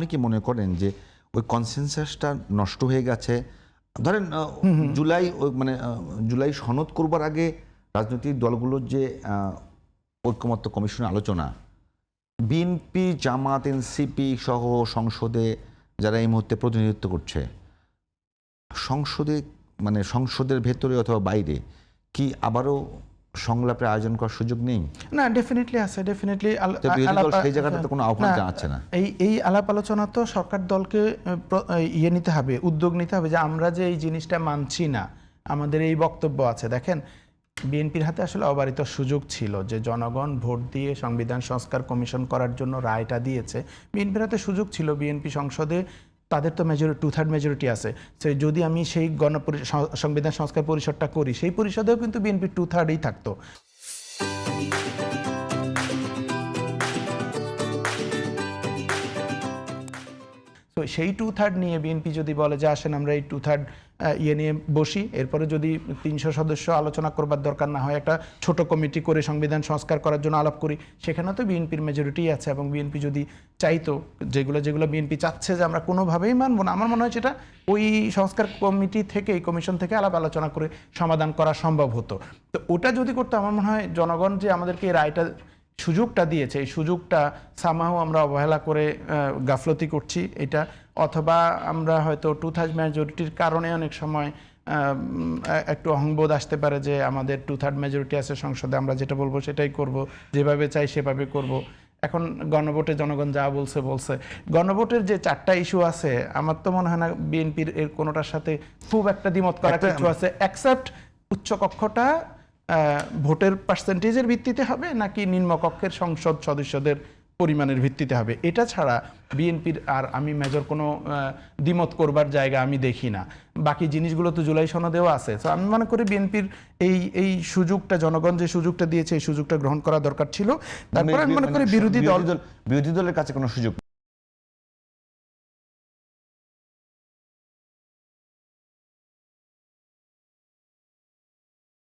আপনি কি মনে করেন যে ওই কনসেনসাসটা নষ্ট হয়ে গেছে? ধরেন জুলাই সনদ করবার আগে রাজনৈতিক দলগুলোর যে ঐকমত্য কমিশনের আলোচনা, বিএনপি, জামাত, এনসিপি সহ সংসদে যারা এই মুহূর্তে প্রতিনিধিত্ব করছে, সংসদের ভেতরে অথবা বাইরে কি আবারও সংলাপের আয়োজন করার সুযোগ নেই? না, ডেফিনেটলি আছে, ডেফিনেটলি সেই জায়গাটাতে কোনো আহ্বান জানাচ্ছে না। এই আলাপ আলোচনা তো সরকার দলকে নিতে হবে, উদ্যোগ নিতে হবে যে আমরা যে এই জিনিসটা মানছি না, আমাদের এই বক্তব্য আছে। দেখেন, বিএনপির হাতে আসলে অবারিত সুযোগ ছিল যে জনগণ ভোট দিয়ে সংবিধান সংস্কার কমিশন করার জন্য রায়টা দিয়েছে। বিএনপির হাতে সুযোগ ছিল, বিএনপি সংসদে তাদের তো মেজরিটি 2/3 মেজরিটি আছে। সে যদি আমি সেই সংবিধান সংস্কার পরিষদটা করি, সেই পরিষদেও কিন্তু বিএনপি 2/3ই থাকতো। তো সেই 2/3 নিয়ে বিএনপি যদি বলে যে আসেন আমরা এই 2/3 নিয়ে বসি, এরপরে যদি 300 সদস্য আলোচনা করবার দরকার না হয়, একটা ছোট কমিটি করে সংবিধান সংস্কার করার জন্য আলাপ করি, সেখানে তো বিএনপির মেজরিটি আছে। এবং বিএনপি যদি চাইতো যেগুলো বিএনপি চাচ্ছে যে আমরা কোনোভাবেই মানবো না, আমার মনে হয় সেটা ওই সংস্কার কমিটি থেকে, এই কমিশন থেকে আলাপ আলোচনা করে সমাধান করা সম্ভব হতো। তো ওটা যদি করতো, আমার মনে হয় জনগণ যে আমাদেরকে এই রায়টা সুযোগটা দিয়েছে, এই সুযোগটা সামাও আমরা অবহেলা করে গাফলতি করছি এটা, অথবা আমরা হয়তো 2/3 মেজরিটির কারণে অনেক সময় একটু অহংবোধ আসতে পারে যে আমাদের 2/3 মেজরিটি আছে সংসদে, আমরা যেটা বলবো সেটাই করব, যেভাবে চাই সেভাবে করব। এখন গণভোটে জনগণ যা বলছে, গণভোটের যে 4টা ইস্যু আছে, আমার তো মনে হয় না বিএনপির এর কোনোটার সাথে খুব একটা দ্বিমত করার কিছু আছে, অ্যাকসেপ্ট উচ্চকক্ষটা ভোটের পার্সেন্টেজের ভিত্তিতে হবে নাকি নিম্নকক্ষের সংসদ সদস্যদের পরিমাণের ভিত্তিতে হবে। এটা ছাড়া বিএনপির আর আমি মেজর কোনো দ্বিমত করবার জায়গা আমি দেখি না। বাকি জিনিসগুলো তো জুলাই সনদেও আছে। তো আমি মনে করি বিএনপির এই সুযোগটা, জনগণ যে সুযোগটা দিয়েছে, এই সুযোগটা গ্রহণ করা দরকার ছিল। তারপরে আমি মনে করি বিরোধী দলের কাছে কোনো সুযোগ